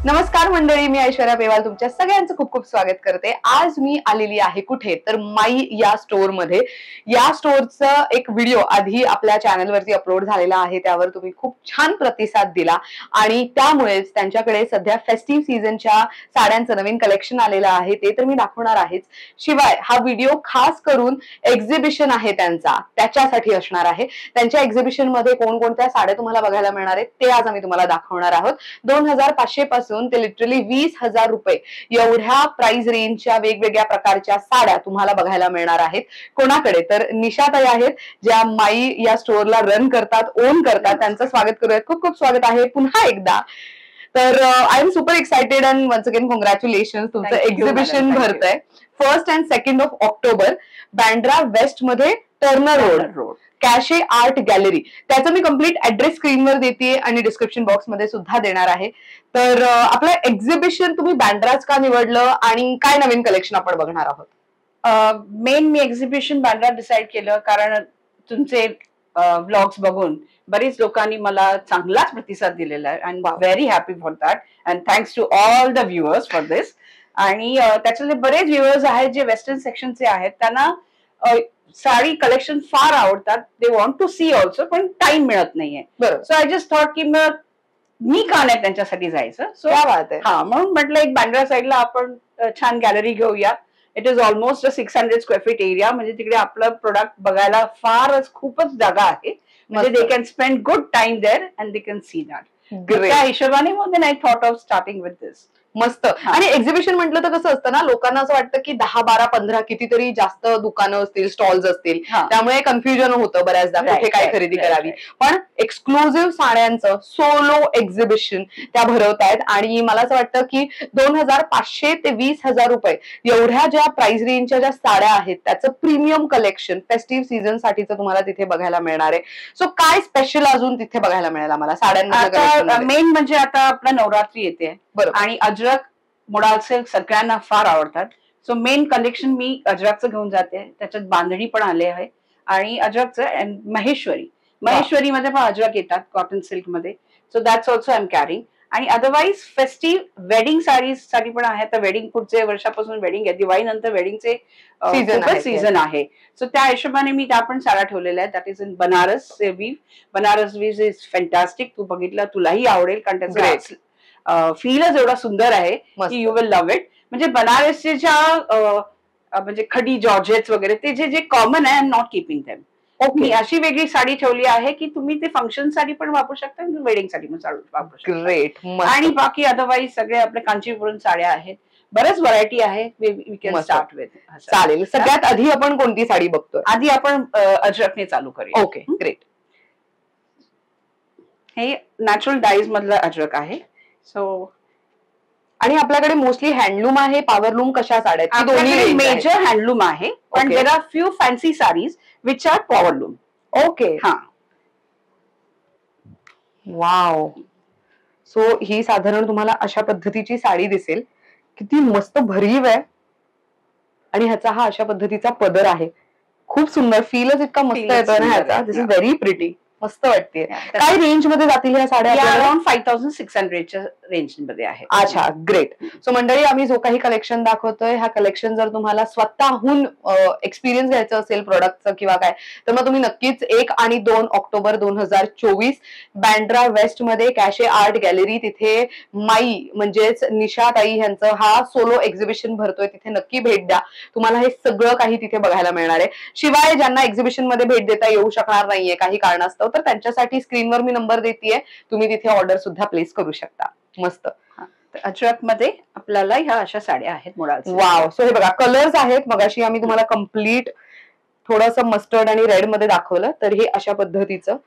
नमस्कार मंडळी, मी ऐश्वर्या पेवाल तुमच्या सगळ्यांचं खूप खूप स्वागत करते. आज मी आलेली आहे कुठे तर माई या स्टोअर मध्ये. या स्टोअरचा एक व्हिडिओ आधी आपल्या चॅनलवरती अपलोड झालेला आहे, त्यावर तुम्ही खूप छान प्रतिसाद दिला आणि त्यामुळेच त्यांच्याकडे सध्या फेस्टिव्ह सीझनच्या साड्यांचं नवीन कलेक्शन आलेलं आहे, ते तर मी दाखवणार आहेच. शिवाय हा व्हिडिओ खास करून एक्झिबिशन आहे त्यांचा, त्याच्यासाठी असणार आहे. त्यांच्या एक्झिबिशन मध्ये कोणकोणत्या साड्या तुम्हाला बघायला मिळणार आहेत ते आज आम्ही तुम्हाला दाखवणार आहोत. 2500 पासून ते लिटरली 20,000 रुपये एवढ्या प्राइस रेंजच्या वेगवेगळ्या प्रकारच्या साड्या तुम्हाला बघायला मिळणार आहेत. कोणाकडे तर निशाताई आहेत, ज्या माई या स्टोअरला रन करतात, ओन करतात. त्यांचं स्वागत करूयात. खूप खूप स्वागत आहे पुन्हा एकदा. तर I am super excited and once again congratulation. तुमचं एक्झिबिशन भरतंय 1st and 2nd of October Bandra west मध्ये Turner road Cache art gallery. त्याचं मी कम्प्लीट ऍड्रेस स्क्रीनवर देते आणि डिस्क्रिप्शन बॉक्स मध्ये सुद्धा देणार आहे. तर आपलं एक्झिबिशन तुम्ही बँड्राच का निवडलं आणि काय नवीन कलेक्शन आपण बघणार आहोत? मेन मी एक्झिबिशन बँड्रा डिसाईड केलं कारण तुमचे व्लॉग्स बघून बरीच लोकांनी मला चांगलाच प्रतिसाद दिलेला आहे and very happy for that and thanks to all the viewers for this. आणि त्याच्यातले बरेच व्ह्युअर्स आहेत जे वेस्टर्न सेक्शनचे आहेत, त्यांना साडी कलेक्शन फार आवडतात. They want to see also, पण टाइम मिळत नाहीये. सो आय जस्ट थॉट की मी का नाही त्यांच्यासाठी जायचं. सो हा म्हणून म्हटलं एक बँड्रा साईडला आपण छान गॅलरी घेऊया. It is almost 600 square feet area, म्हणजे तिकडे आपलं प्रोडक्ट बघायला फारच खूपच जागा आहे. म्हणजे they can spend good time there and they can see that. त्या हिशोबाने मग I thought of starting with this. मस्त. आणि एक्झिबिशन म्हटलं तर कसं असतं ना, लोकांना असं वाटतं की 10, 12, 15 कितीतरी जास्त दुकानं असतील, स्टॉल्स असतील, त्यामुळे कन्फ्युजन होतं बऱ्याचदा कुठे काय खरेदी करावी. पण एक्सक्लुझिव्ह साड्यांचं सोलो एक्झिबिशन त्या भरवतायत आणि मला असं वाटतं की 2500 ते 20,000 रुपये एवढ्या ज्या प्राइस रेंजच्या ज्या साड्या आहेत त्याचं प्रीमियम कलेक्शन फेस्टिव्ह सीझन साठीचं तुम्हाला तिथे बघायला मिळणार आहे. सो काय स्पेशल अजून तिथे बघायला मिळेल आम्हाला साड्यांमध्ये? मेन म्हणजे आता आपला नवरात्री येते आणि अजरक मोडाल सिल्क सगळ्यांना फार आवडतात. सो मेन कलेक्शन मी अजरकचं घेऊन जाते. त्याच्यात बांधणी पण आले आहे आणि अजरकचं महेश्वरी मध्ये पण अजरक येतात कॉटन सिल्क मध्ये. So that's also I am carrying. आणि अदरवाईज फेस्टिव्ह वेडिंग साडीज साठी पण आहे. तर वेडिंग पुढच्या वर्षापासून वेडिंग आहे, दिवाळी नंतर वेडिंगचे सीझन आहे. सो त्या हिशोबाने मी त्या पण साड्या ठेवलेल्या आहेत. That is in Banaras weave. Banaras weave is fantastic. तू बघितलं तुलाही आवडेल कारण त्याचं फीलच एवढा सुंदर आहे की यू विल लव्ह इट. म्हणजे बनारसचे ज्या म्हणजे खडी जॉर्जेट्स वगैरे ते जे कॉमन आहे, I am not keeping them. मी अशी वेगळी साडी ठेवली आहे की तुम्ही ते फंक्शन साठी पण वापरू शकता, वेडिंग साठी पण वापरू शकता. ग्रेट. आणि बाकी अदरवाईज सगळे आपल्या कांचीपुरम साड्या आहेत, बरेच व्हरायटी आहे. We can start with. चालेल. सगळ्यात आधी आपण कोणती साडी बघतोय? आधी आपण अजरकने चालू करूया. Okay, great. हे नॅचरल डाईज मधलं अजरक आहे. सो आणि आपल्याकडे मोस्टली हँडलूम आहे, पॉवरलूम कशा साड्या आहेत? दोन्ही मेजर हँडलूम आहे, पण there are few fancy saris which are powerloom. Okay. हा. वाव. सो ही साधारण तुम्हाला अशा पद्धतीची साडी दिसेल. किती मस्त भरीव आहे आणि ह्याचा हा अशा पद्धतीचा पदर आहे. खूप सुंदर. फीलच इतका मस्त येतो ना ह्याचा. दिस इज व्हेरी प्रिटी. मस्त वाटते. काय रेंज मध्ये जातील ह्या साड्या? अराउंड 5600च्या रेंज मध्ये आहे. अच्छा, ग्रेट. सो मंडळी, आम्ही जो काही कलेक्शन दाखवतोय, हा कलेक्शन जर तुम्हाला स्वतःहून एक्सपिरियन्स घ्यायचं असेल प्रोडक्टचं किंवा काय, तर मग तुम्ही नक्कीच 1 आणि 2 ऑक्टोबर 2024 बँड्रा वेस्ट मध्ये कॅशे आर्ट गॅलरी, तिथे माई म्हणजेच निशाताई यांचं हा सोलो एक्झिबिशन भरतोय, तिथे नक्की भेट द्या. तुम्हाला हे सगळं काही तिथे बघायला मिळणार आहे. शिवाय ज्यांना एक्झिबिशन मध्ये भेट देता येऊ शकणार नाहीये काही कारणास्तव, तर त्यांच्यासाठी स्क्रीनवर मी नंबर देतेय, तुम्ही तिथे ऑर्डर सुद्धा प्लेस करू शकता. मस्त. अजरक मध्ये आपल्याला ह्या अशा साड्या आहेत मोडाल. वाव. सो हे बघा, कलर्स आहेत. मगाशी आम्ही तुम्हाला कम्प्लीट थोडंसं मस्टर्ड आणि रेड मध्ये दाखवलं, तर हे अशा पद्धतीचं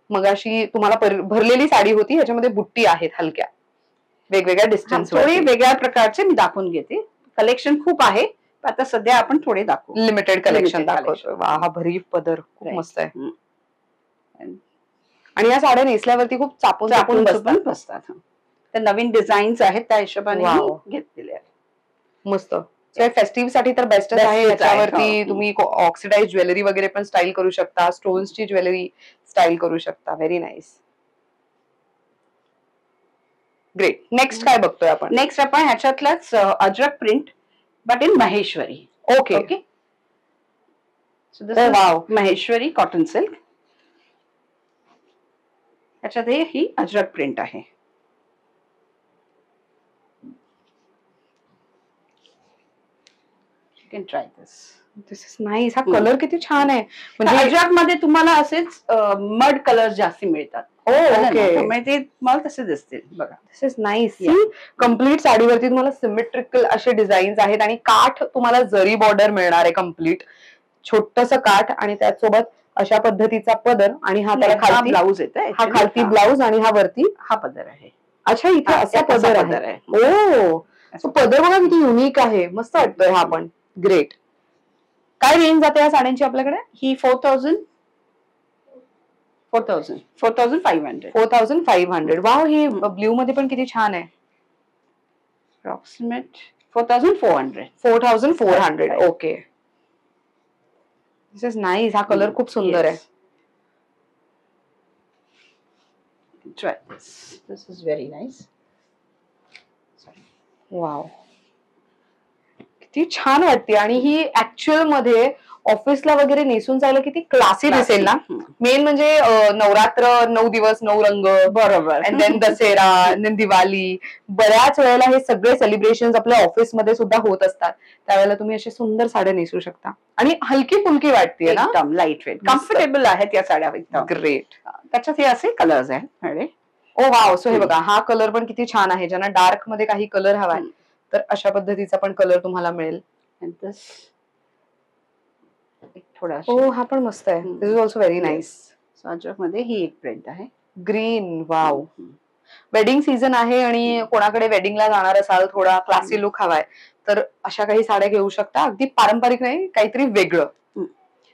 मगाशी तुम्हाला भरलेली साडी होती, ह्याच्यामध्ये बुट्टी आहेत हलक्या वेगवेगळ्या डिस्टन्स. थोडी वेगळ्या प्रकारचे मी दाखवून घेते. कलेक्शन खूप आहे, आता सध्या आपण थोडे दाखवू. लिमिटेड कलेक्शन दाखवतो. वा, हा भरीव पदर खूप मस्त आहे. आणि या साड्या नेसल्यावरती खूप चापून बसतात. त्या नवीन डिझाईन्स आहेत, त्या हिशोबाने घेतलेले आहेत. मस्त. फेस्टिव्ह साठी तर बेस्टच आहे. याच्यावरती तुम्ही ऑक्सिडाइज ज्वेलरी वगैरे पण स्टाईल करू शकता, स्टोन्सची ज्वेलरी स्टाईल करू शकता. Very nice. ग्रेट. नेक्स्ट काय बघतोय आपण? नेक्स्ट आपण ह्याच्यातलाच Ajrak print but in Maheshwari. Okay okay. So this is Maheshwari cotton silk. ह्याच्यात ही अजरक प्रिंट आहे. You can try this. This is nice. हा कलर किती छान आहे. म्हणजे अजरक मध्ये तुम्हाला असेच मड कलर जास्त मिळतात. ओके. ते मला तसे दिसतील बघा. दिस इज नाईस. कम्प्लीट साडीवरती तुम्हाला सिमेट्रिकल असे डिझाईन्स आहेत आणि काठ तुम्हाला जरी बॉर्डर मिळणार आहे कम्प्लीट. छोटस काठ आणि त्याचसोबत अशा पद्धतीचा पदर आणि हा त्याला खालती ब्लाऊज येत. हा खालती ब्लाऊज आणि हा वरती हा पदर आहे. अच्छा इथे असा पदर आहे. ओ पदर बघा किती युनिक आहे. मस्त वाटतोय हा पण. ग्रेट. काय रेंज जाते या साड्यांची आपल्याकडे? ही 4,500. 4,500. वाव. ही ब्ल्यू मध्ये पण किती छान आहे. Approximate 4,400. 4,400. Okay. This is nice. हा कलर खूप सुंदर आहे. Try this. This is very nice. Wow. किती छान वाटते आणि ही ऍक्च्युअल मध्ये ऑफिसला वगैरे नेसून जायला किती क्लासी दिसेल ना. मेन म्हणजे नवरात्र 9 दिवस 9 रंग. बरोबर. And then Dussehra, Diwali. बऱ्याच वेळेला हे सगळे सेलिब्रेशन आपल्या ऑफिसमध्ये सुद्धा होत असतात. त्यावेळेला तुम्ही अशा सुंदर साड्या नेसू शकता आणि हलकी फुलकी वाटते ना. एकदम लाईट वेट कम्फर्टेबल आहेत या साड्या. ग्रेट. त्याच्यात हे असे कलर्स आहेत. ओ वाव. सो हे बघा हा कलर पण किती छान आहे. ज्यांना डार्क मध्ये काही कलर हवाय तर अशा पद्धतीचा पण कलर तुम्हाला मिळेल. थोडा हो हा पण मस्त आहे. This is also very nice. Ajrak मध्ये ही एक प्रिंट आहे. ग्रीन. वाव. वेडिंग सीझन आहे आणि कोणाकडे वेडिंगला जाणार असाल, थोडा क्लासी लुक हवाय तर अशा काही साड्या घेऊ शकता. अगदी पारंपरिक नाही, काहीतरी वेगळं.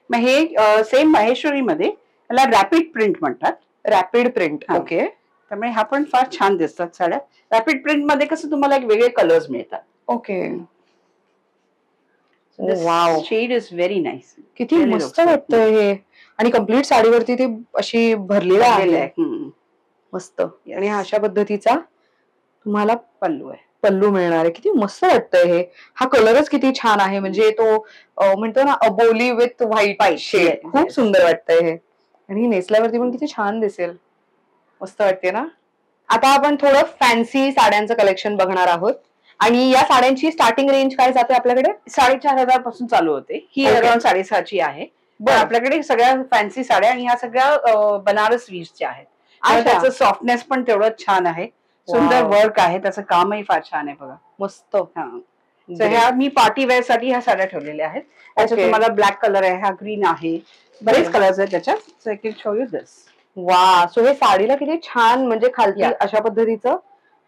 मग हे सेम महेश्वरी मध्ये याला रॅपिड प्रिंट म्हणतात. Rapid print. ओके. त्यामुळे हा पण फार छान दिसतात साड्या. रॅपिड प्रिंट मध्ये कसं तुम्हाला एक वेगळे कलर्स मिळतात. Okay. Wow. Shade is very nice. किती मस्त वाटतंय हे आणि कम्प्लीट साडीवरती ते अशी भरलेलं आहे. मस्त. आणि अशा पद्धतीचा तुम्हाला पल्लू आहे. पल्लू मिळणार आहे. किती मस्त वाटतंय हे. हा कलरच किती छान आहे. म्हणजे तो म्हणतो ना अबोली विथ व्हाईट शेड. खूप सुंदर वाटतंय हे आणि नेसल्यावरती पण किती छान दिसेल. मस्त वाटते ना. आता आपण थोडं फॅन्सी साड्यांचं कलेक्शन बघणार आहोत आणि या साड्यांची स्टार्टिंग रेंज काय जाते आपल्याकडे? 4,500 पासून चालू होते. ही अराउंड 6,500ची आहे. आपल्याकडे सगळ्या फॅन्सी साड्या आणि ह्या सगळ्या बनारस वीव्हच्या आहेत. त्याचं सॉफ्टनेस पण तेवढंच छान आहे. सुंदर वर्क आहे. त्याचं कामही फार छान आहे बघा. मस्त. ह्या मी पार्टी वेअर साठी ह्या साड्या ठेवलेल्या आहेत. त्याच्यात तुम्हाला ब्लॅक कलर आहे, हा ग्रीन आहे, बरेच कलर्स आहेत त्याच्यात. So I can show you this. वा. सो हे साडीला किती छान म्हणजे खालती अशा पद्धतीचं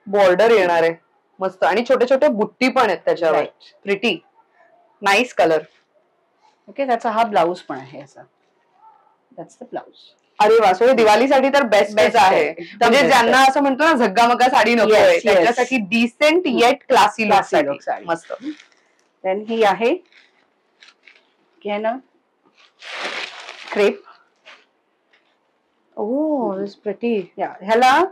बॉर्डर येणार आहे. मस्त. आणि छोटे छोटे बुट्टी पण आहेत त्याच्यावर. Pretty nice colour. ओके. त्याचा हा ब्लाऊज पण आहे असा. That's the blouse. अरे वा. सो हे दिवाळीसाठी तर बेस्ट आहे. म्हणजे ज्यांना असं म्हणतो ना झग्गामग्गा साडी नकोय त्याच्यासाठी डिसेंट येट क्लासी लुक. मस्त. देन ही आहे क्रेप. Oh this pretty. ह्याला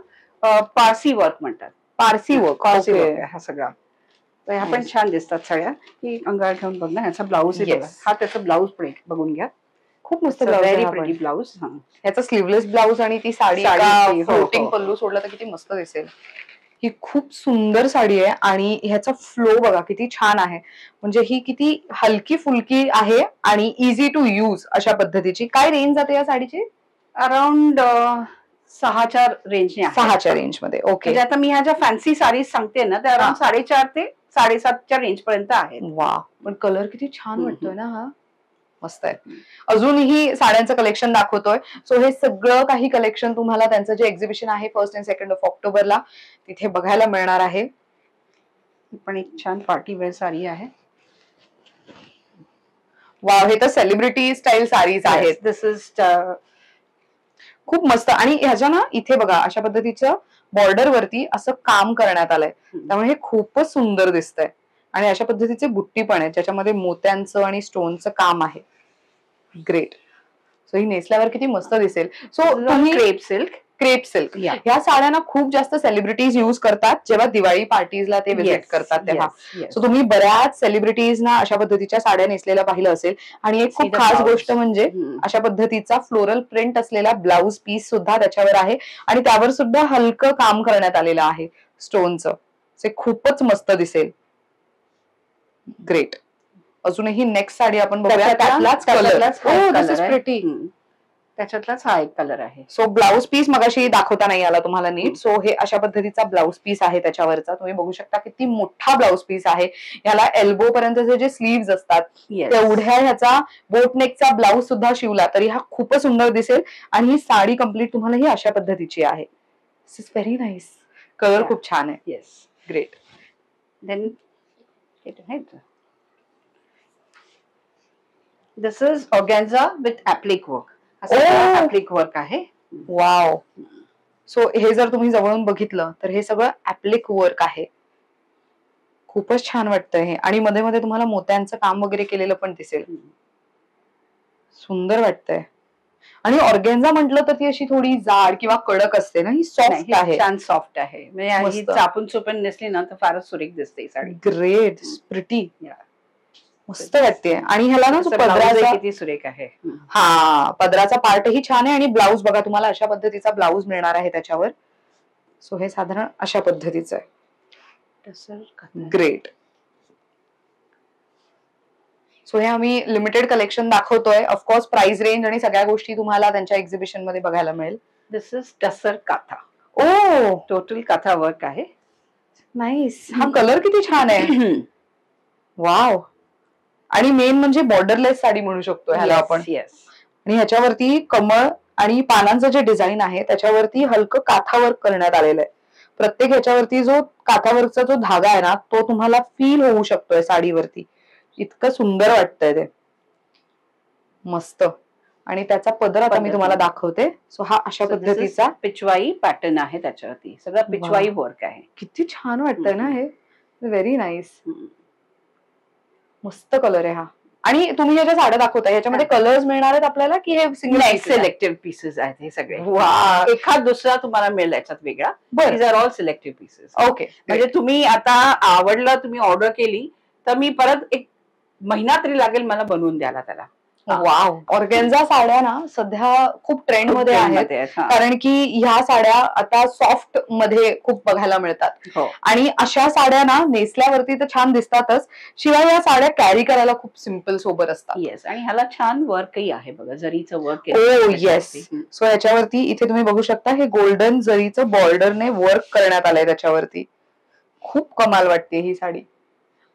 पारसी वर्क म्हणतात. पारसी वर्क. हा सगळा. ह्या पण छान दिसतात साड्या. ही अंगावर ठेवून बघ ना. ह्याचा ब्लाऊज आहे. हा त्याचा ब्लाऊज पण बघून घ्या. खूप मस्त ब्लाऊज. ह्याचा स्लीवलेस ब्लाऊज आणि ती साडी फ्लोटिंग पल्लू सोडला तर किती मस्त दिसेल. ही खूप सुंदर साडी आहे आणि ह्याचा फ्लो बघा किती छान आहे. म्हणजे ही किती हलकी फुलकी आहे आणि इझी टू यूज अशा पद्धतीची. काय रेंज जाते या साडीची? अराउंड 6च्या रेंजने. 6च्या रेंज मध्ये. ओके. आता मी ह्या ज्या फॅन्सी साडीज सांगते ना त्या अराउंड 4.5 ते 7.5च्या रेंज पर्यंत आहेत. वा. पण कलर किती छान वाटतोय ना हा. मस्त आहे. अजूनही साड्यांचं कलेक्शन दाखवतोय. सो हे सगळं काही कलेक्शन तुम्हाला त्यांचं जे एक्झिबिशन आहे 1st and 2nd ऑक्टोबरला तिथे बघायला मिळणार आहे. पण एक छान पार्टी वेअर साडी आहे. वाव. हे तर सेलिब्रिटी स्टाईल साडीज आहेत. दिस इज खूप मस्त. आणि ह्याच्या ना इथे बघा अशा पद्धतीचं बॉर्डर वरती असं काम करण्यात आलंय. त्यामुळे हे खूपच सुंदर दिसतंय. आणि अशा पद्धतीचे बुट्टी पण आहेत ज्याच्यामध्ये मोत्यांचं आणि स्टोनचं काम आहे. ग्रेट. सो ही नेसल्यावर किती मस्त दिसेल. सो तुम्ही क्रेप सिल्क. Crepe silk. ह्या साड्या ना खूप जास्त सेलिब्रिटीज युज करतात जेव्हा दिवाळी पार्टीजला ते विजिट करतात तेव्हा. सो तुम्ही बऱ्याच सेलिब्रिटीजना अशा पद्धतीच्या साड्या नेसलेल्या पाहिलं असेल. आणि एक खूप खास गोष्ट म्हणजे अशा पद्धतीचा फ्लोरल प्रिंट असलेला ब्लाउज पीस सुद्धा त्याच्यावर आहे आणि त्यावर सुद्धा हलकं काम करण्यात आलेलं आहे स्टोनचं. ते खूपच मस्त दिसेल. ग्रेट. अजूनही नेक्स्ट साडी आपण बघूया. त्यातलाच कलर. त्याच्यातलाच हा एक कलर आहे. सो ब्लाउज पीस मगाशी दाखवता नाही आला तुम्हाला नीट. सो हे अशा पद्धतीचा ब्लाउज पीस आहे त्याच्यावरचा. तुम्ही बघू शकता किती मोठा ब्लाउज पीस आहे. याला एल्बो पर्यंतचे जे स्लीव्स असतात तेवढ्या ह्याचा बोटनेकचा ब्लाउज सुद्धा शिवला तरी हा खूपच सुंदर दिसेल. आणि ही साडी कम्प्लीट तुम्हाला ही अशा पद्धतीची आहे. This is very nice. Colour खूप छान आहे. Yes, great. Then this is organza with applique work. Applique work आहे. वाव. सो हे जर तुम्ही जवळून बघितलं तर हे सगळं ऍप्लिक वर्क आहे. खूपच छान वाटतंय हे. आणि मध्ये मध्ये तुम्हाला मोत्यांचं काम वगैरे केलेलं पण दिसेल. सुंदर वाटतंय. आणि ऑर्गेन्झा म्हटलं तर ती अशी थोडी जाड किंवा कडक असते ना. ही सॉफ्ट आहे. छान सॉफ्ट आहे. म्हणजे चापून चुपून नेसली ना तर फारच सुरेख दिसते साडी. ग्रेट. प्रिटी. मस्त वाटते. आणि ह्याला ना पदराचा किती सुरेख आहे. हा पदराचा पार्टही छान आहे. आणि ब्लाऊज बघा तुम्हाला अशा पद्धतीचा ब्लाऊज मिळणार आहे त्याच्यावर. सो हे साधारण अशा पद्धतीचं आहे. ग्रेट. सो हे आम्ही लिमिटेड कलेक्शन दाखवतोय. ऑफकोर्स प्राइस रेंज आणि सगळ्या गोष्टी तुम्हाला त्यांच्या एक्झिबिशन मध्ये बघायला मिळेल. This is tussar kantha. Oh, total kantha work आहे. नाईस. हा कलर किती छान आहे. वाव. आणि मेन म्हणजे बॉर्डरलेस साडी म्हणू शकतो ह्याला आपण. आणि ह्याच्यावरती कमळ आणि पानांचं जे डिझाईन आहे त्याच्यावरती हलकं काथा वर्क करण्यात आलेलं आहे. प्रत्येक ह्याच्यावरती जो काथा वर्कचा जो धागा आहे ना तो तुम्हाला फील होऊ शकतोय साडीवरती. इतकं सुंदर वाटतंय ते. मस्त. आणि त्याचा पदर आता मी तुम्हाला दाखवते. सो हा अशा पद्धतीचा पिचवाई पॅटर्न आहे त्याच्यावरती. सगळं पिचवाई वर्क आहे. किती छान वाटतंय ना हे. Very nice. मस्त कलर आहे हा. आणि तुम्ही ज्या साड्या दाखवताय ह्याच्यामध्ये कलर्स मिळणार आहेत आपल्याला की हे सिंगल सिलेक्टिव्ह पीसेस आहेत हे सगळे. एखाद दुसरा तुम्हाला मिळेल याच्यात वेगळा. These are all selective pieces. Okay. म्हणजे तुम्ही आता आवडलं तुम्ही ऑर्डर केली तर मी परत एक महिना तरी लागेल मला बनवून द्यायला त्याला. वाव. ऑर्गेन्झा साड्या ना सध्या खूप ट्रेंड मध्ये आहेत. कारण की ह्या साड्या आता सॉफ्ट मध्ये खूप बघायला मिळतात. आणि अशा साड्या ना नेसल्यावरती तर छान दिसतातच. शिवाय या साड्या कॅरी करायला खूप सिम्पल सोबर असतात. येस. आणि ह्याला छान वर्कही आहे बघा. जरीचं वर्क. ओ येस. सो याच्यावरती इथे तुम्ही बघू शकता हे गोल्डन जरीचं बॉर्डरने वर्क करण्यात आलंय त्याच्यावरती. खूप कमाल वाटते ही साडी.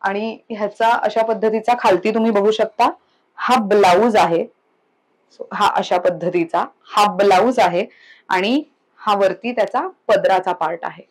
आणि ह्याचा अशा पद्धतीचा खालती तुम्ही बघू शकता हा ब्लाऊज आहे. हा अशा पद्धतीचा हा ब्लाऊज आहे. आणि हा वरती त्याचा पदराचा पार्ट आहे.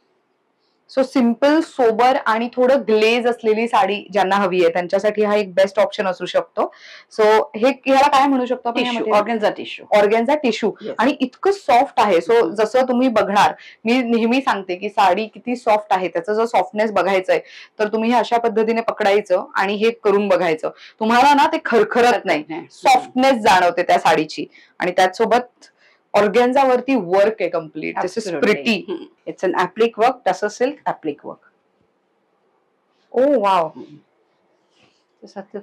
सो सिम्पल सोबर आणि थोडं ग्लेज असलेली साडी ज्यांना हवी आहे त्यांच्यासाठी हा एक बेस्ट ऑप्शन असू शकतो. सो हे ह्याला काय म्हणू शकतो आपण? Organza tissue. Organza tissue. आणि इतकं सॉफ्ट आहे. सो जसं तुम्ही बघणार मी नेहमी सांगते की साडी किती सॉफ्ट आहे त्याचा जर सॉफ्टनेस बघायचंय तर तुम्ही हे अशा पद्धतीने पकडायचं आणि हे करून बघायचं. तुम्हाला ना ते खरखरत नाही. सॉफ्टनेस जाणवते त्या साडीची. आणि त्याचसोबत ऑर्गेन्झा वरती वर्क आहे complete. This is pretty. It's an applique work. Tussar silk applique work. Oh wow.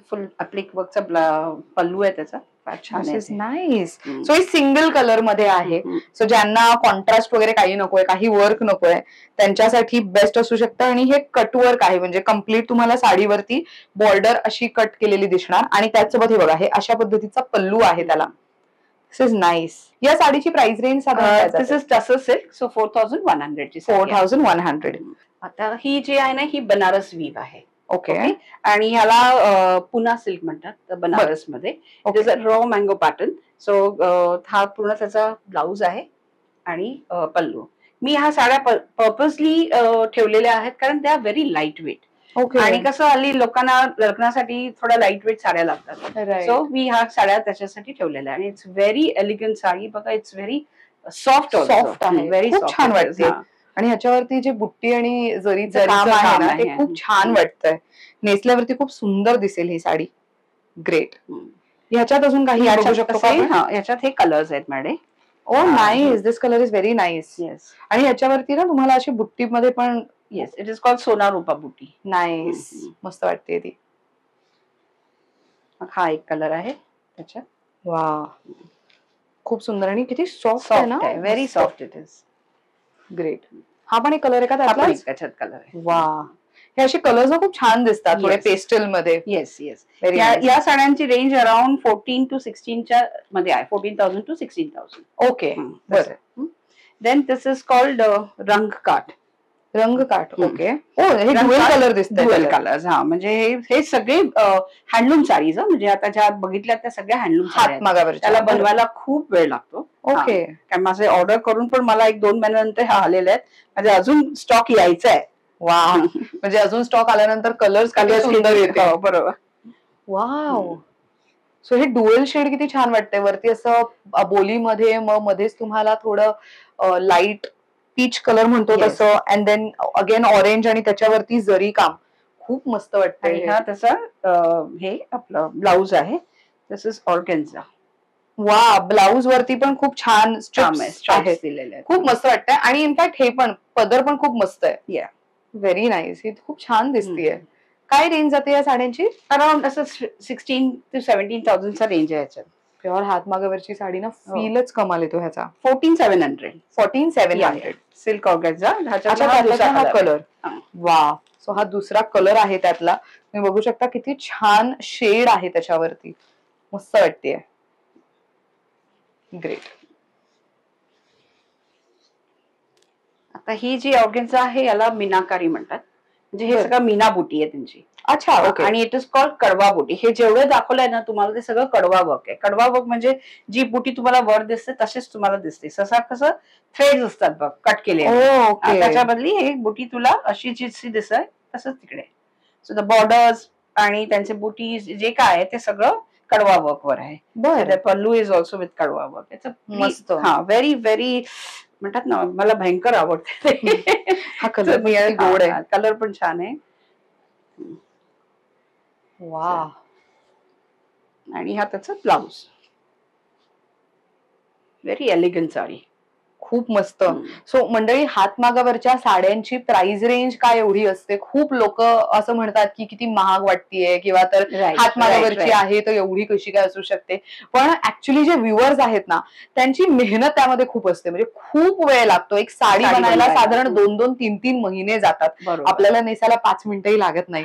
Full applique वर्कचा पल्लू आहे त्याचा. छान आहे. नाईस. सो ही सिंगल कलर मध्ये आहे. सो ज्यांना कॉन्ट्रास्ट वगैरे काही नकोय काही वर्क नकोय त्यांच्यासाठी बेस्ट असू शकतं. आणि हे कट वर्क आहे म्हणजे कम्प्लीट तुम्हाला साडीवरती बॉर्डर अशी कट केलेली दिसणार. आणि त्याचसोबत हे बघा हे अशा पद्धतीचा पल्लू आहे त्याला. दिस इज नाईस. या साडीची प्राइस रेंज साधारण दिस इज टसर सिल्क. सो 4100 4100. आता ही जी आहे ना ही बनारस वीव आहे. ओके. आणि ह्याला पुना सिल्क म्हणतात बनारस मध्ये. It is a raw mango pattern. So हा पूर्ण त्याचा ब्लाऊज आहे आणि पल्लू. मी ह्या साड्या पर्पजली ठेवलेल्या आहेत कारण त्या व्हेरी लाईट वेट. आणि कसं हल्ली लोकांना लग्नासाठी थोड्या लाईट वेट साड्या लागतात. सो मी ह्या साड्या त्याच्यासाठी ठेवलेल्या. आणि इट्स व्हेरी एलिगंट साडी बघा. इट्स व्हेरी सॉफ्ट आहे. व्हेरी छान वाटते. आणि ह्याच्यावरती जे बुट्टी आणि जरीचं काम आहे ना ते खूप छान वाटतंय. नेसल्यावरती खूप सुंदर दिसेल ही साडी. ग्रेट. ह्याच्यात अजून काही बघू शकतो का? याच्यात हे कलर्स आहेत madam. O nice, this colour is very nice. Yes. आणि याच्यावरती ना तुम्हाला अशी बुट्टी मध्ये पण. येस, इट इज कॉल्ड सोना रूपा बुटी. नाईस, मस्त वाटते ती. हा एक कलर आहे त्याच्यात. वा, खूप सुंदर आणि किती सॉफ्ट आहे ना. Very soft it is. Great. हा पण एक कलर आहे का त्याच्यात कलर आहे. वा, हे असे कलर्स खूप छान दिसतात थोडे पेस्टल मध्ये. Yes yes. या साड्यांची रेंज अराउंड 14 to 16 मध्ये आहे. 14,000 to 16,000. ओके, बरं. Then this is called Rangkaath. Rangkaath. Okay. Oh, हे ड्युअल कलर दिसतात. Dual colours. हा, म्हणजे हे सगळे हँडलूम साडीज. म्हणजे आता ज्या बघितल्या त्या सगळ्या हँडलूम साड्या. त्याला बनवायला खूप वेळ लागतो. ओके. कारण माझे ऑर्डर करून पण मला 1-2 महिन्यानंतर हा आलेले आहेत. म्हणजे अजून स्टॉक यायचा आहे. वा, म्हणजे अजून स्टॉक आल्यानंतर कलर्स सुंदर येते. बरोबर. वाव. सो हे ड्युअल शेड किती छान वाटतंय. वरती असं बोलीमध्ये, मग मध्येच तुम्हाला थोडं लाईट पीच कलर म्हणतो तसं, अँड देन अगेन ऑरेंज आणि त्याच्यावरती जरी काम. खूप मस्त वाटतंय. हा त्याचा हे आपलं ब्लाउज आहे. This is organza. वा, ब्लाउज वरती पण खूप छान स्ट्रिप्स दिलेले आहेत. खूप मस्त वाटतंय. आणि इनफॅक्ट हे पण पदर पण खूप मस्त आहे. Very nice. ही खूप छान दिसतीये. काय रेंज जाते या साड्यांची? अराउंड असं 16 to 17,000 चा रेंज आहे याच्यात. प्युअर हातमागावरची साडी ना फीलच कमाल येतो ह्याचा. 14,700. 14,700. Silk organza. हा कलर. वा, सो हा दुसरा कलर आहे त्यातला. तुम्ही बघू शकता किती छान शेड आहे त्याच्यावरती. मस्त वाटतेय. ग्रेट. आता ही जी ऑर्गेन्झा आहे याला मीनाकारी म्हणतात. म्हणजे हे सगळं मीना बुटी आहे त्यांची. अच्छा, ओके. आणि इट इज कॉल्ड कडवा बुटी. हे जेवढं दाखवलंय ना तुम्हाला ते सगळं कडवा वर्क आहे. कडवा वर्क म्हणजे जी बुटी तुम्हाला वर दिसते तशीच तुम्हाला दिसते. कसं थ्रेड्स असतात बघ कट केले. त्याच्या बदली हे बुटी तुला अशी जी दिसत तसंच तिकडे. सो द बॉर्डर्स आणि त्यांचे बुटी जे काय आहे ते सगळं कडवा वर्क वर आहे. पल्लू is also with Kadwa work. मस्त. हा, व्हेरी व्हेरी म्हणतात ना, मला भयंकर आवडते. हा कलर गोड आहे. कलर पण छान आहे. वा. आणि हा त्याचा ब्लाउज. Very elegant sari. खूप मस्त. सो मंडळी, हातमागावरच्या साड्यांची प्राइस रेंज काय एवढी असते? खूप लोक असं म्हणतात की किती महाग वाटतेय किंवा तर हातमागावरची आहे तर एवढी कशी काय असू शकते. पण ऍक्च्युली जे व्ह्युअर्स आहेत ना त्यांची मेहनत त्यामध्ये खूप असते. म्हणजे खूप वेळ लागतो. एक साडी बनायला साधारण 2-2, 3-3 महिने जातात. आपल्याला नेसायला 5 मिनिटंही लागत नाही.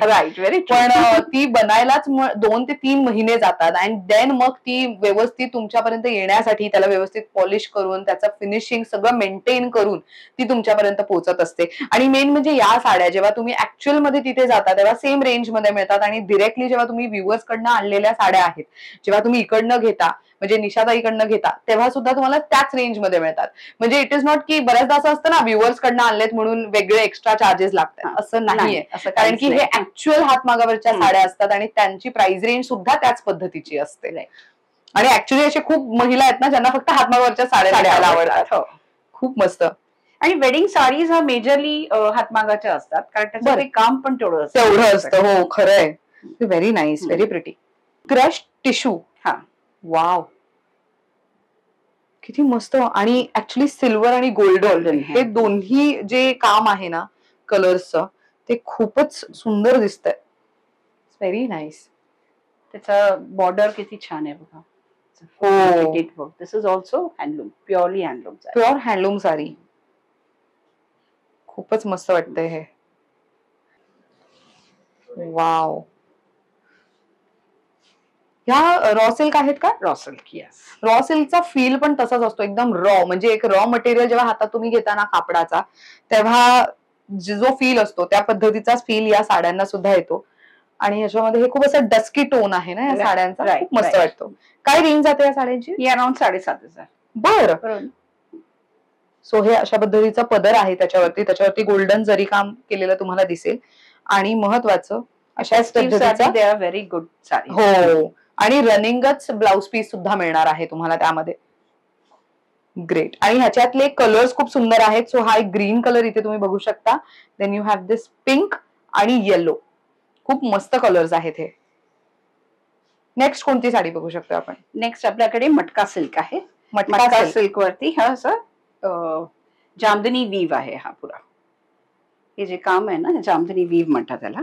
पण ती बनायलाच 2 ते 3 महिने जातात. अँड देन मग ती व्यवस्थित तुमच्यापर्यंत येण्यासाठी त्याला व्यवस्थित पॉलिश करून त्याचं फिनिशिंग सगळं मेंटेन करून ती तुमच्यापर्यंत पोहोचत असते. आणि मेन म्हणजे या साड्या जेव्हा तुम्ही ऍक्च्युअल मध्ये तिथे जाता तेव्हा सेम रेंज मध्ये मिळतात. आणि डिरेक्टली जेव्हा तुम्ही व्ह्युअर्स कडनं आणलेल्या साड्या आहेत, जेव्हा तुम्ही इकडनं घेता म्हणजे निशाताईकडनं घेता तेव्हा सुद्धा तुम्हाला त्याच रेंज मध्ये मिळतात. म्हणजे इट इज नॉट की बऱ्याचदा असं असतं ना व्ह्युअर्स कडनं आणलेत म्हणून वेगळे एक्स्ट्रा चार्जेस लागतात. असं नाहीये. कारण की हे ऍक्च्युअल हातमागावरच्या साड्या असतात आणि त्यांची प्राइस रेंज सुद्धा त्याच पद्धतीची असते. आणि ऍक्च्युअली असे खूप महिला आहेत ना ज्यांना फक्त हातमागावरच्या साड्या आवडतात. खूप मस्त. आणि वेडिंग साडीज हा मेजरली हातमागाच्या असतात कारण त्याचं काम पण तेवढं असतं. हो, खरंय. Very nice, very pretty. Crush tissue. हा, वाव, किती मस्त. आणि ऍक्च्युली सिल्वर आणि गोल्डन हे दोन्ही जे काम आहे ना कलर्सचं ते खूपच सुंदर दिसतंय. Very nice. त्याचा बॉर्डर किती छान आहे बघा. हो, this is also handloom. Purely handloom. Pure handloom sari. खूपच मस्त वाटतंय हे. वाव. ह्या रॉ सिल्क आहेत का? Raw silk. येस. रॉ सिल्कचा फील पण तसाच असतो. एकदम रॉ. म्हणजे एक रॉ मटेरियल जेव्हा हातात तुम्ही घेता ना कापडाचा तेव्हा जो फील असतो त्या पद्धतीचाच फील या साड्यांना सुद्धा येतो. आणि ह्याच्यामध्ये हे खूप असं डस्की टोन आहे ना या साड्यांचा. खूप मस्त वाटतो. काय रेंज जाते या साड्यांची? अराउंड 7,500. बरं. सो हे अशा पद्धतीचा पदर आहे त्याच्यावरती गोल्डन जरी काम केलेलं तुम्हाला दिसेल. आणि महत्वाचं अशाच पद्धतीचा व्हेरी गुड साडी. हो, आणि रनिंगच ब्लाउज पीस सुद्धा मिळणार आहे तुम्हाला त्यामध्ये. ग्रेट. आणि ह्याच्यातले कलर्स खूप सुंदर आहेत. सो हा एक ग्रीन कलर इथे तुम्ही बघू शकता. Then you have this pink आणि येलो. खूप मस्त कलर्स आहेत हे. नेक्स्ट कोणती साडी बघू शकतो आपण? नेक्स्ट आपल्याकडे मटका सिल्क आहे. मटका सिल्क वरती हा असं जामदनी वीव आहे हा पुरा. हे जे काम आहे ना जामदनी वीव म्हणतात त्याला.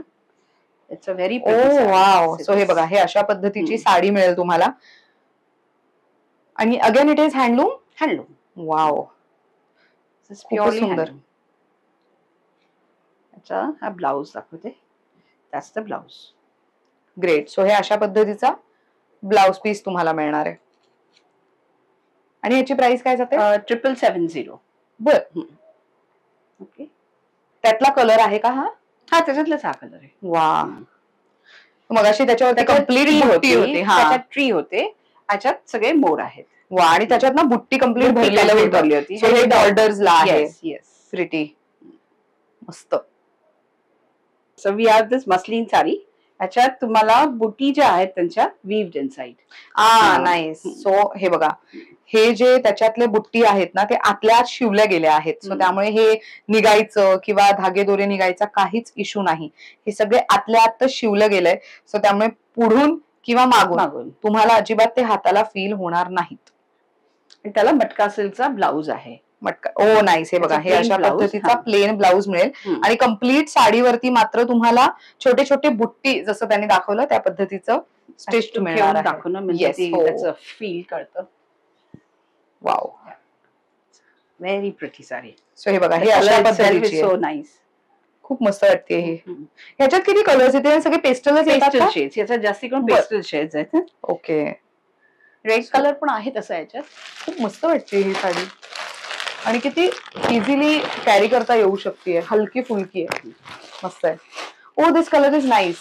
It's a very wow. So हे बघा, हे अशा पद्धतीची साडी मिळेल तुम्हाला. आणि again it is handloom. Handloom. Wow, purely सुंदर. अच्छा, हा ब्लाउज दाखवते. That's the blouse. Great. So हे अशा पद्धतीचा ब्लाउज पीस तुम्हाला मिळणार आहे. आणि याची प्राइस काय जाते? 7770. बर. ओके. त्यातला कलर आहे का हा? हा, त्याच्यातलाच हा कलर आहे. वा. मगाशी त्याच्यावरती कम्प्लीट बुट्टी होती. त्याच्यात ट्री होते, याच्यात सगळे मोर आहेत. वा. आणि त्याच्यात ना बुट्टी कम्प्लीट भरली होती. सो हे बॉर्डर्सला आहे. प्रिटी. मस्त. So we have this muslin sari. याच्यात तुम्हाला बुटी ज्या आहेत त्यांच्या वीव्ड इनसाइड. नाईस. सो हे बघा, हे जे त्याच्यातले बुट्टी आहेत ना ते आतल्या शिवल्या गेल्या आहेत. सो त्यामुळे हे निघायचं किंवा धागे दोरे निघायचा काहीच इश्यू नाही. हे सगळे आतल्या आतच शिवलं गेलंय. सो त्यामुळे पुढून किंवा मागून तुम्हाला अजिबात ते हाताला फील होणार नाहीत. त्याला मटका सिल्कचा ब्लाउज आहे. मटका. ओ नाईस. हे बघा, हे अशा पद्धतीचा प्लेन ब्लाउज मिळेल. आणि कम्प्लीट साडीवरती मात्र तुम्हाला छोटे छोटे बुट्टी जसं त्यांनी दाखवलं त्या पद्धतीचं स्टिच मिळणार आहे. दाखवणं म्हणजे त्याचं फील कळतं. Wow, very pretty sari. So हे बघा, हे अशा पद्धतीची सो नाईस. खूप मस्त वाटते ही. ह्याच्यात किती कलर्स येते? सगळे पेस्टल शेड्स. याच्यात जास्ती करून पेस्टल शेड्स आहेत. ओके. रेड कलर पण आहे तसं याच्यात. खूप मस्त वाटते ही साडी. आणि किती इझिली कॅरी करता येऊ शकते. हलकी फुलकी आहे. मस्त आहे. Oh, this colour is nice.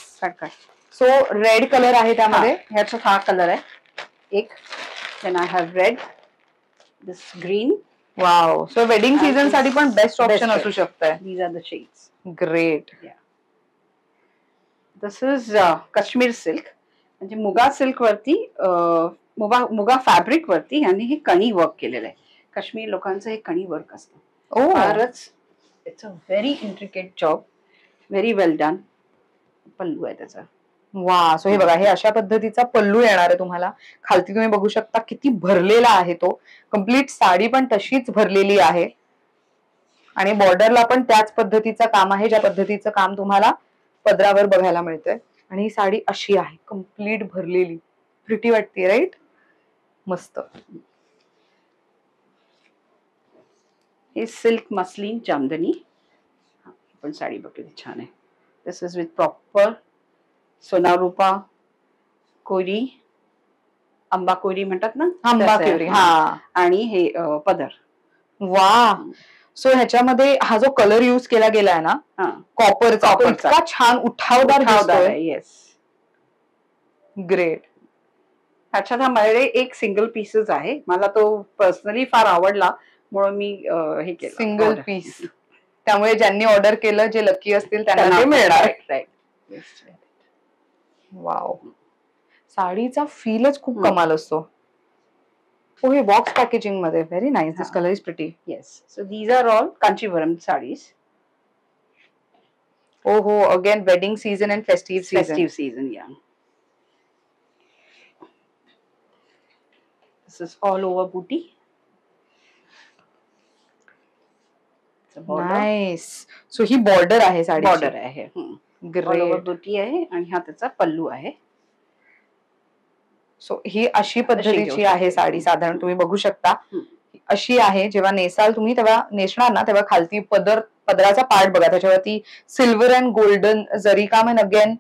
So red colour आहे त्यामध्ये. ह्याच्यात हा कलर आहे एक. Then I have red, this green. Wow. So wedding season साठी पण बेस्ट ऑप्शन असू शकतं. These are the shades. Great. This is Kashmir silk. म्हणजे मुगा सिल्क वरती मुगा फॅब्रिक वरती आणि हे कणी वर्क केलेलं आहे. काश्मीर लोकांचं हे कणी वर्क असतं. फारच it's a very intricate job. Very well done. Pallu आहे त्याचा. वा. सो हे बघा, हे अशा पद्धतीचा पल्लू येणार आहे तुम्हाला. खालती तुम्ही बघू शकता किती भरलेला आहे तो. कम्प्लीट साडी पण तशीच भरलेली आहे. आणि बॉर्डरला पण त्याच पद्धतीचं काम आहे ज्या पद्धतीचं काम तुम्हाला पदरावर बघायला मिळतंय. आणि ही साडी अशी आहे, कम्प्लीट भरलेली. प्रिटी वाटते, राईट? मस्त. हे सिल्क मस्लिन जामदनी. पण साडी बघ छान आहे. दिस इज विथ प्रॉपर सोनारूपा कोरी, आंबा कोरी म्हणतात ना, आंबा कोरी. आणि हे पदर. वा. सो ह्याच्यामध्ये हा जो कलर युज केला गेलाय ना, कॉपरचा, इतका छान उठावदार दिसतोय. येस. ग्रेट. ह्याच्यात हा माझ्याकडे एक सिंगल पीसच आहे. मला तो पर्सनली फार आवडला म्हणून मी हे केलं. Single piece. त्यामुळे ज्यांनी ऑर्डर केलं, जे लकी असतील त्यांना ते मिळणार. वाव. साडीचा फीलच खूप कमाल असतो. हो, हे बॉक्स पॅकेजिंग मध्ये. Very nice. This colour is pretty. Yes. So these are all Kanjivaram saris. हो, again wedding season and festive season. Yeah. This is all over buti. Nice. So ही बॉर्डर आहे साडी. बॉर्डर आहे. ऑल ओव्हर बुटी आहे आणि हा त्याचा पल्लू आहे. सो ही अशी पद्धतीची आहे साडी. साधारण तुम्ही बघू शकता अशी आहे. जेव्हा नेसाल तुम्ही, तेव्हा नेसणार ना, तेव्हा खालती पदराचा पार्ट बघा, त्याच्यावरती सिल्वर अँड गोल्डन जरी काम. अँड अगेन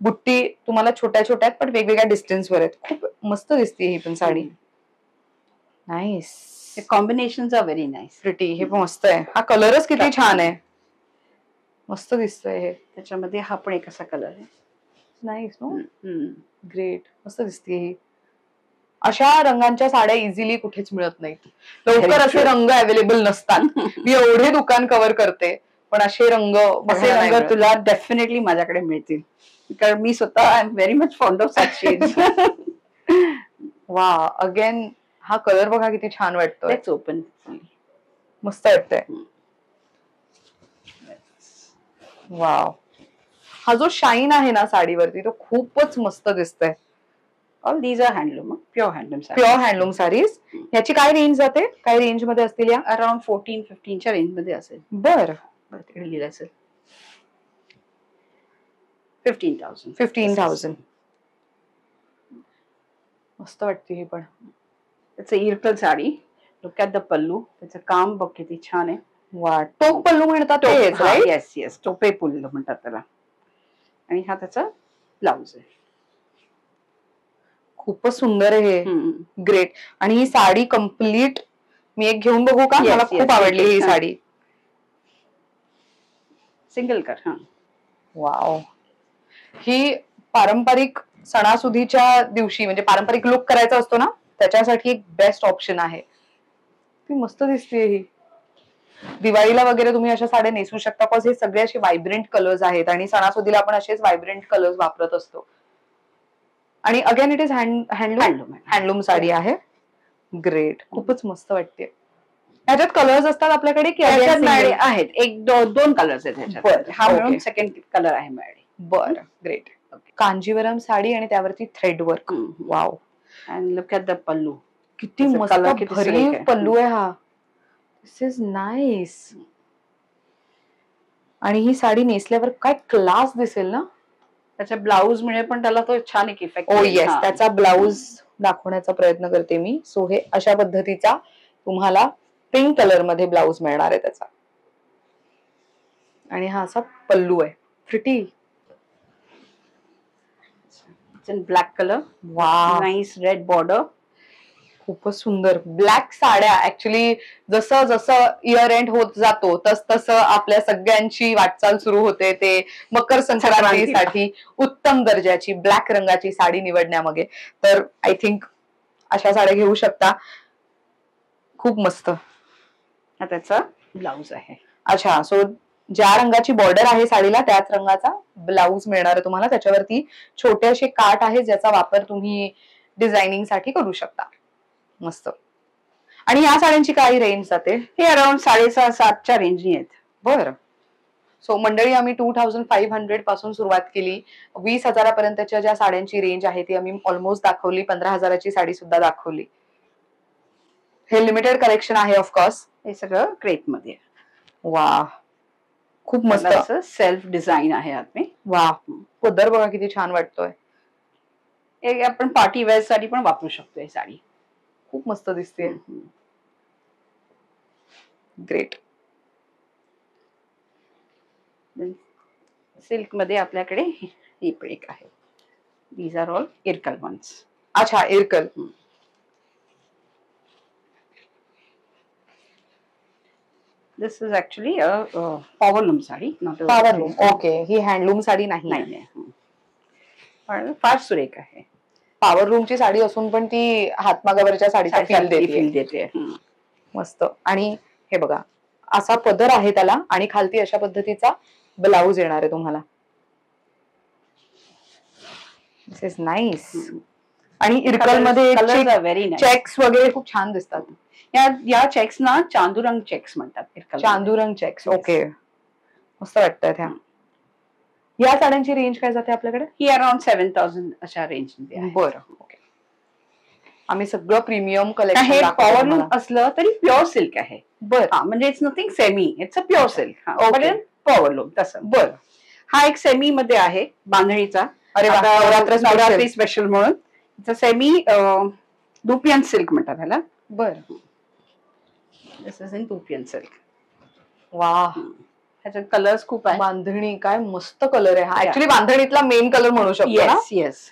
बुट्टी तुम्हाला छोट्या छोट्या आहेत पण वेगवेगळ्या डिस्टन्सवर आहेत. खूप मस्त दिसते ही पण sari. Nice. Combinations are very nice. Pretty. हे मस्त आहे. हा कलरच किती छान आहे. मस्त दिसतोय हे. त्याच्यामध्ये हा पण एक असा कलर आहे. नाईस. नो. ग्रेट. मस्त दिसते ही. अशा रंगांच्या साड्या इझिली कुठेच मिळत नाहीत. लवकर असे रंग अवेलेबल नसतात. मी एवढे दुकान कव्हर करते पण असे रंग तुला डेफिनेटली माझ्याकडे मिळतील. कारण मी स्वतः I am very much fond of such shades. वा. अगेन हा कलर बघा किती छान वाटतोय. Let's open. मस्त वाटतंय. वाव. हा जो शाईन आहे ना साडीवरती तो खूपच मस्त दिसतोय. All these are handloom, pure handloom sari. Pure handloom saris. याची काय रेंज जाते, काय रेंज मध्ये असतील या? अराउंड 14-15च्या रेंज मध्ये असेल. बर, तिकडे लिहिलं असेल 15,000. 15,000. मस्त वाटते ही पण. त्याचं Irkal sari. Look at the pallu. त्याचं काम बघ किती छान आहे. वा, टोक पल्लू म्हणतात तेच, राईट? येस येस, टोपे पल्लू म्हणतात त्याला. आणि हा त्याचा ब्लाउज आहे. खूपच सुंदर आहे हे. ग्रेट. आणि ही साडी कम्प्लीट मी एक घेऊन बघू का? मला खूप आवडली ही साडी. सिंगल कर. हा, वाव. ही पारंपरिक सणासुदीच्या दिवशी म्हणजे पारंपरिक लुक करायचा असतो ना, त्याच्यासाठी एक बेस्ट ऑप्शन आहे. ती मस्त दिसते ही. दिवाळीला वगैरे तुम्ही अशा साड्या नेसू शकता, बिकॉज हे सगळे असे व्हायब्रंट कलर्स आहेत आणि सणासुदीला आपण असेच व्हायब्रंट कलर्स वापरत असतो. आणि again it is handloom sari आहे. ग्रेट. खूपच मस्त वाटते. ह्याच्यात कलर्स असतात आपल्याकडे की आहेत? एक दोन कलर्स आहेत ह्याच्यात. हा मिळून सेकंड कलर आहे माझ्याकडे. बरं, ग्रेट. कांजीवरम साडी आणि त्यावरती thread work. Wow. And look at the pallu. किती मस्त भरीव पल्लू आहे हा. This is nice. आणि ही साडी नेसल्यावर काय क्लास दिसेल ना. त्याचा ब्लाऊज मिळेल पण त्याला तो छान एक इफेक्ट. ओ येस, त्याचा ब्लाऊज दाखवण्याचा प्रयत्न करते मी. सो हे अशा पद्धतीचा तुम्हाला पिंक कलर मध्ये ब्लाऊज मिळणार आहे त्याचा. आणि हा असा पल्लू आहे. प्रिटी. Black colour. वा, नाईस रेड बॉर्डर. खूपच सुंदर. ब्लॅक साड्या ऍक्च्युली जसं जसं इयर एंड होत जातो तस तसं आपल्या सगळ्यांची वाटचाल सुरू होते ते मकर संक्रांतीसाठी उत्तम दर्जाची ब्लॅक रंगाची साडी निवडण्यामध्ये. तर आय थिंक अशा साड्या घेऊ शकता. खूप मस्त. हा त्याचा ब्लाऊज आहे. अच्छा, सो ज्या रंगाची बॉर्डर आहे साडीला त्याच रंगाचा ब्लाऊज मिळणार आहे तुम्हाला. त्याच्यावरती छोटे असे काठ आहे ज्याचा वापर तुम्ही डिझायनिंग साठी करू शकता. मस्त. आणि या साड्यांची काय रेंज जाते? हे अराउंड 6,500-7च्या रेंजनी आहेत. बरं. सो मंडळी, आम्ही 2,500 पासून सुरुवात केली. 20,000 ज्या साड्यांची रेंज आहे ती आम्ही ऑलमोस्ट दाखवली. 15,000ची साडी सुद्धा दाखवली. हे लिमिटेड कलेक्शन आहे ऑफकोर्स. हे सगळं क्रेप मध्ये. वा, खूप मस्त. सेल्फ डिझाईन आहे आतमे. वा, पदर बघा किती छान वाटतोय. आपण पार्टी वेअर साठी पण वापरू शकतो ही साडी. खूप मस्त दिसते. ग्रेट. सिल्क मध्ये आपल्याकडे ही पण एक आहे. These are all Irkal ones. अच्छा, Irkal. This is actually powerloom sari. Powerloom. Okay, ही हँडलूम साडी नाही. पण फार सुरेख आहे. पॉवरलूमची साडी असून पण ती हातमागावरच्या साडीचा फील देते. मस्त. आणि हे बघा असा पदर आहे त्याला आणि खालती अशा पद्धतीचा ब्लाऊज येणार आहे तुम्हाला. दिस इज नाईस. आणि इरकल मध्ये चेक्स वगैरे खूप छान दिसतात. या चेक्स ना चांदूरंग चेक्स म्हणतात. चांदूरंग चेक्स. ओके, मस्त वाटतात ह्या. या साड्यांची रेंज काय जाते आपल्याकडे? ही अराउंड 7,000 अशा रेंज मध्ये. बरं, ओके. आम्ही सगळं प्रीमियम कलेक्शन. हे पॉवरलूम असलं तरी प्युअर सिल्क आहे. बरं, म्हणजे it's nothing semi, it's a pure silk. Powerloom तसं. बरं. हा एक सेमी मध्ये आहे बांधणीचा. अरे नवरात्री स्पेशल म्हणून सेमी दुपियन सिल्क म्हणतात ह्याला. बरं. दिस इज इन दुपियन सिल्क. वा, ह्याच्यात कलर्स खूप आहे. बांधणी काय मस्त कलर आहे हा. ऍक्च्युली बांधणीतला मेन कलर म्हणू शकतो ना. येस.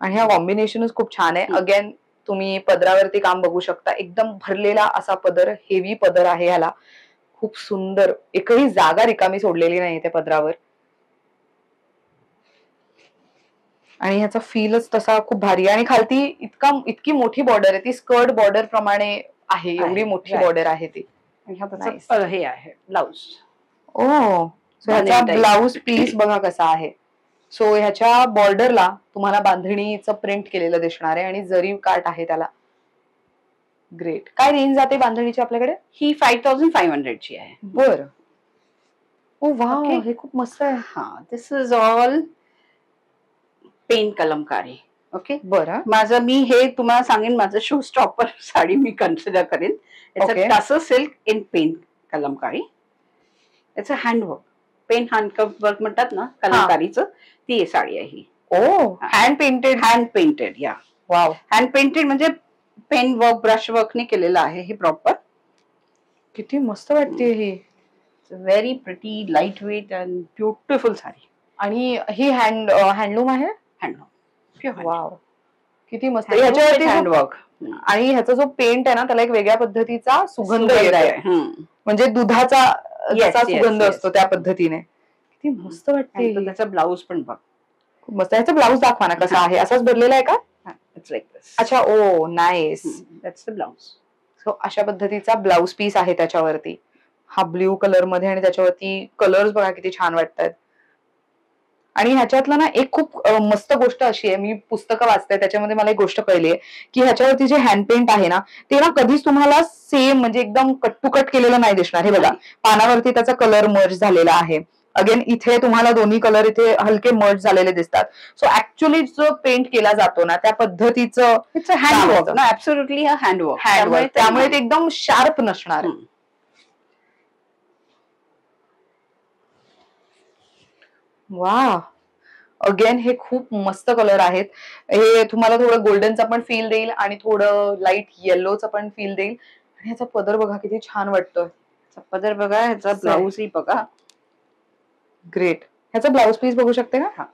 आणि हा कॉम्बिनेशनच खूप छान आहे. अगेन तुम्ही पदरावरती काम बघू शकता. एकदम भरलेला असा पदर, हेवी पदर आहे ह्याला. खूप सुंदर. एकही जागा रिकामी सोडलेली नाही त्या पदरावर. आणि ह्याचा फीलच तसा खूप भारी आहे. आणि खालती इतकी मोठी बॉर्डर आहे. ती स्कर्ट बॉर्डर प्रमाणे आहे. एवढी मोठी बॉर्डर आहे ती. हे आहे ब्लाऊज. ओ, सो ह्याचा ब्लाऊज पीस बघा कसा आहे. सो ह्याच्या बॉर्डरला तुम्हाला बांधणीचं प्रिंट केलेलं दिसणार आहे आणि जरीव काठ आहे त्याला. ग्रेट. काय रेंज जाते बांधणीची आपल्याकडे? ही 5,500 ची आहे. बरं. ओ वाव, हे खूप मस्त आहे. हा, this is all pen Kalamkari. Okay, बरं. माझं मी हे तुम्हाला सांगेन, माझं शो स्टॉपर साडी मी कन्सिडर करेन. Okay. Tussar silk in pen Kalamkari. याचं हँडवर्क, पेन हँड वर्क म्हणतात ना कलमकारीचं, ती साडी आहे ही. Oh, hand painted. Hand painted, yeah. Wow. Hand painted म्हणजे पेन वर्क, ब्रश वर्कने केलेलं आहे हे प्रॉपर. किती मस्त वाटते ही. Very pretty, light weight and beautiful sari. आणि ही हँडलूम आहे. हँडलूम. वाव, किती मस्त. ह्याच्यावरती हँडवर्क आणि ह्याचा जो पेंट आहे ना त्याला एक वेगळ्या पद्धतीचा सुगंध येतो, म्हणजे दुधाचा जसा सुगंध असतो त्या पद्धतीने. किती मस्त वाटते. त्याचा ब्लाऊज पण बघ, खूप मस्त. ह्याचा ब्लाऊज दाखवा ना कसा आहे. असाच भरलेला आहे का? अच्छा, ओ nice. That's the blouse. So अशा पद्धतीचा ब्लाऊज पीस आहे त्याच्यावरती. हा ब्ल्यू कलर मध्ये, आणि त्याच्यावरती कलर्स बघा किती छान वाटतात. आणि ह्याच्यातलं ना एक खूप मस्त गोष्ट अशी आहे, मी पुस्तकं वाचते त्याच्यामध्ये मला एक गोष्ट कळली आहे की ह्याच्यावरती जे हँड पेंट आहे ना ते ना कधीच तुम्हाला सेम म्हणजे एकदम कट टू कट केलेलं नाही दिसणार. हे बघा, पानावरती त्याचा कलर मर्ज झालेला आहे. अगेन इथे तुम्हाला दोन्ही कलर इथे हलके मर्ज झालेले दिसतात. सो ऍक्च्युअली जो पेंट केला जातो ना त्या पद्धतीचं हँडवर्क ना, ऍब्सोल्युटली हँडवर्क, त्यामुळे ते एकदम शार्प नसणार. वा, अगेन हे खूप मस्त कलर आहेत. हे तुम्हाला थोडं गोल्डनचा पण फील देईल आणि थोडं लाईट येल्लोचा पण फील देईल. आणि ह्याचा पदर बघा किती छान वाटतोय. पदर बघा, ह्याचा ब्लाऊज ही बघा. ग्रेट. ह्याचा ब्लाऊज पीस बघू शकते का?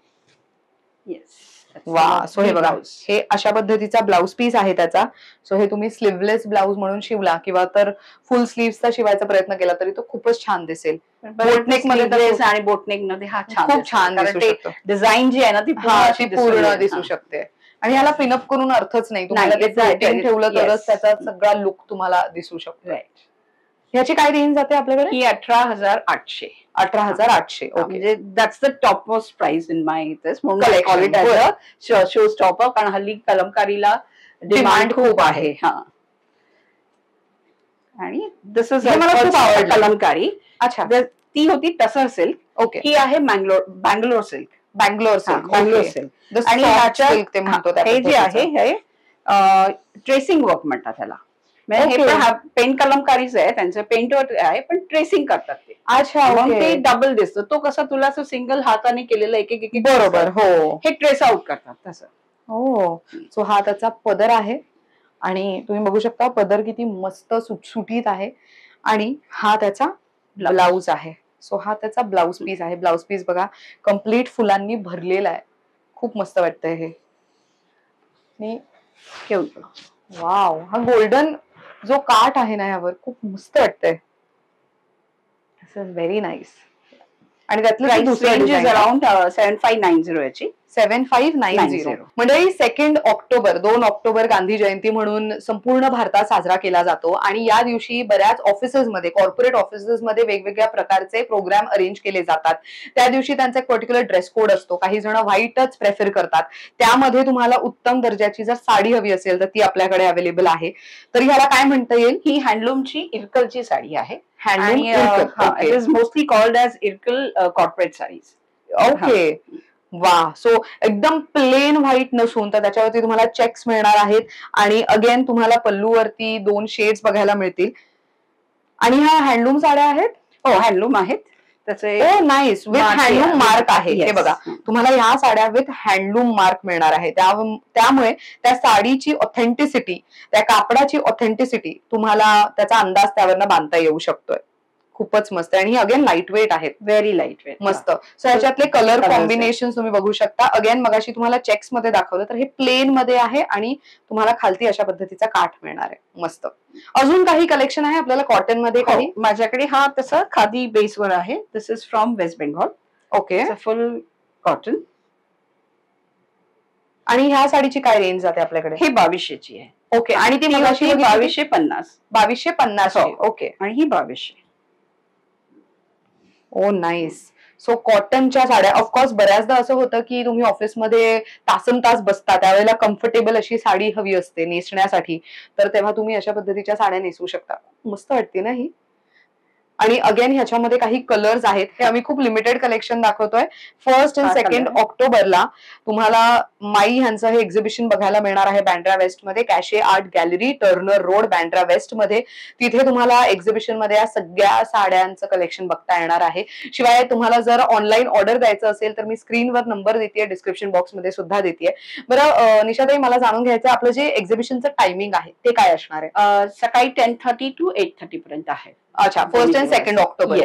येस. वा, सो हे बघा, हे अशा पद्धतीचा ब्लाऊज पीस आहे त्याचा. सो हे तुम्ही स्लीवलेस ब्लाऊज म्हणून शिवला किंवा तर फुल स्लीव्हचा शिवायचा प्रयत्न केला तरी तो खूपच छान दिसेल. बोटनेक मध्ये आणि बोटनेक मध्ये हा खूप छान दिसू शकतो. डिझाईन जी आहे ना ती पूर्ण दिसू शकते. आणि ह्याला पिनअप करून अर्थच नाही, तुम्हाला ते फ्लोटिंग ठेवलं तरच त्याचा सगळा लुक तुम्हाला दिसू शकतो. ह्याची काय रेंज जाते आपल्याकडे? ही 18,800. 18,800. म्हणजे that's the top most price in my this, म्हणून call it as a show stopper, कारण हल्ली कलमकारीला डिमांड खूप आहे. आणि दिस इज मला खूप आवडलं कलमकारी. अच्छा, ती होती टसर सिल्क. ओके. ही आहे बँगलोर सिल्क. बँगलोर सिल्क. आणि हे जे आहे हे ट्रेसिंग वर्क म्हणतात त्याला. पेंट कलमकारीच आहे, त्यांचं पेंटवर आहे पण ट्रेसिंग करतात ते. अच्छा, मग ते डबल दिसतं. तो कसा तुला असं सिंगल हाताने केलेलं एक एक बरोबर. हो, हे ट्रेस आउट करतात तसं. हो. सो हा त्याचा पदर आहे आणि तुम्ही बघू शकता पदर किती मस्त सुटसुटीत आहे. आणि हा त्याचा ब्लाऊज आहे. सो हा त्याचा ब्लाऊज पीस आहे. ब्लाऊज पीस बघा कम्प्लीट फुलांनी भरलेला आहे. खूप मस्त वाटतंय हे. वाव, हा गोल्डन जो काठ आहे ना यावर खूप मस्त वाटतंय. Very nice. आणि त्यातलं दुसरं अराउंड 7590 याची. 7590. मंडळी, 2 ऑक्टोबर 2 ऑक्टोबर गांधी जयंती म्हणून संपूर्ण भारतात साजरा केला जातो. आणि या दिवशी बऱ्याच ऑफिसेसमध्ये, कॉर्पोरेट ऑफिसेसमध्ये वेगवेगळ्या प्रकारचे प्रोग्राम अरेंज केले जातात. त्या दिवशी त्यांचा एक पर्टिक्युलर ड्रेस कोड असतो. काही जण व्हाईटच प्रेफर करतात. त्यामध्ये तुम्हाला उत्तम दर्जाची जर साडी हवी असेल तर ती आपल्याकडे अवेलेबल आहे. तर ह्याला काय म्हणता येईल? ही हँडलूमची इरकलची साडी आहे. Handloom it is mostly called as Irkal corporate sarees. Okay. वा, सो एकदम प्लेन व्हाईट नसून तर त्याच्यावरती तुम्हाला चेक्स मिळणार आहेत. आणि अगेन तुम्हाला पल्लूवरती 2 शेड्स बघायला मिळतील. आणि ह्या हँडलूम साड्या आहेत. हो, हँडलूम आहेत. त्याचे नाईस, विथ हँडलूम मार्क आहे. हे बघा, तुम्हाला ह्या साड्या विथ हँडलूम मार्क मिळणार आहे. त्यामुळे त्या साडीची ऑथेंटिसिटी, त्या कापडाची ऑथेंटिसिटी तुम्हाला त्याचा अंदाज त्यावरनं बांधता येऊ शकतोय. खूपच मस्त. आणि अगेन लाईट वेट आहेत. Very light weight. मस्त. सो ह्याच्यातले कलर कॉम्बिनेशन तुम्ही बघू शकता. अगेन मगाशी तुम्हाला चेक्स मध्ये दाखवलं तर हे प्लेन मध्ये आहे आणि तुम्हाला खालती अशा पद्धतीचा काठ मिळणार आहे. मस्त. अजून काही कलेक्शन आहे आपल्याला कॉटन मध्ये? काही माझ्याकडे हा तसं खादी बेसवर आहे. This is from West Bengal. Okay. Full cotton. आणि ह्या साडीची काय रेंज जाते आपल्याकडे? ही 2200ची आहे. ओके. आणि ती मगाशी 2250. 2250. ओके. आणि ही 2200. ओ नाईस. सो कॉटनच्या साड्या, ऑफकोर्स बऱ्याचदा असं होतं की तुम्ही ऑफिसमध्ये तासन तास बसता, त्यावेळेला कम्फर्टेबल अशी साडी हवी असते नेसण्यासाठी, तर तेव्हा तुम्ही अशा पद्धतीच्या साड्या नेसू शकता. मस्त वाटते ना ही. आणि अगेन ह्याच्यामध्ये काही कलर्स आहेत, हे आम्ही खूप लिमिटेड कलेक्शन दाखवतोय. 1st आणि 2nd ऑक्टोबरला तुम्हाला माई ह्यांचं हे एक्झिबिशन बघायला मिळणार आहे बँड्रा वेस्ट मध्ये, Cache art gallery, Turner Road, Bandra west मध्ये. तिथे तुम्हाला एक्झिबिशन मध्ये या सगळ्या साड्यांचं कलेक्शन बघता येणार आहे. शिवाय तुम्हाला जर ऑनलाईन ऑर्डर द्यायचं असेल तर मी स्क्रीनवर नंबर देते, डिस्क्रिप्शन बॉक्स मध्ये सुद्धा देते. बरं निशाताई, मला जाणून घ्यायचं आपलं जे एक्झिबिशनचं टायमिंग आहे ते काय असणार आहे? सकाळी 10:30 to 8:30 पर्यंत आहे. अच्छा, 1st आणि 2nd ऑक्टोबर.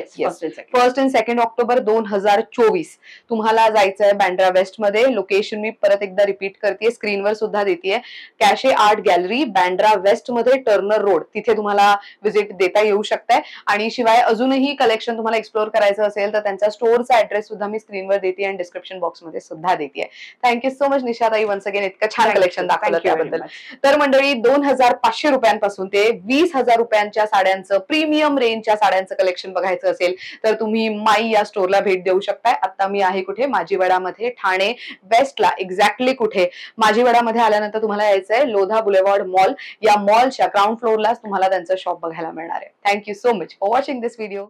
1st आणि 2nd ऑक्टोबर 2024 तुम्हाला जायचंय बँड्रा वेस्ट मध्ये. लोकेशन मी परत एकदा रिपीट करते, स्क्रीनवर सुद्धा देते. Cache art gallery, Bandra west मध्ये, टर्नर रोड, तिथे तुम्हाला व्हिजिट देता येऊ शकताय. आणि शिवाय अजूनही कलेक्शन तुम्हाला एक्सप्लोर करायचं असेल तर त्यांचा स्टोअरचा ऍड्रेस सुद्धा मी स्क्रीनवर देते आणि डिस्क्रिप्शन बॉक्स मध्ये सुद्धा देते. थँक्यू सो मच निशाताई, वन्स अगेन इतकं छान कलेक्शन दाखवलं त्याबद्दल. तर मंडळी, 2,500 रुपयांपासून ते 20,000 रुपयांच्या साड्यांचं, प्रीमियम रेंजच्या साड्यांचं कलेक्शन बघायचं असेल तर तुम्ही माई या स्टोअरला भेट देऊ शकताय. आता मी आहे कुठे? माजीवाडामध्ये, ठाणे वेस्टला. एक्झॅक्टली कुठे? माजीवाडामध्ये आल्यानंतर तुम्हाला यायचंय लोधा बुलेवार्ड मॉल. या मॉलच्या ग्राउंड फ्लोअरलाच तुम्हाला त्यांचं शॉप बघायला मिळणार आहे. Thank you so much for watching this video.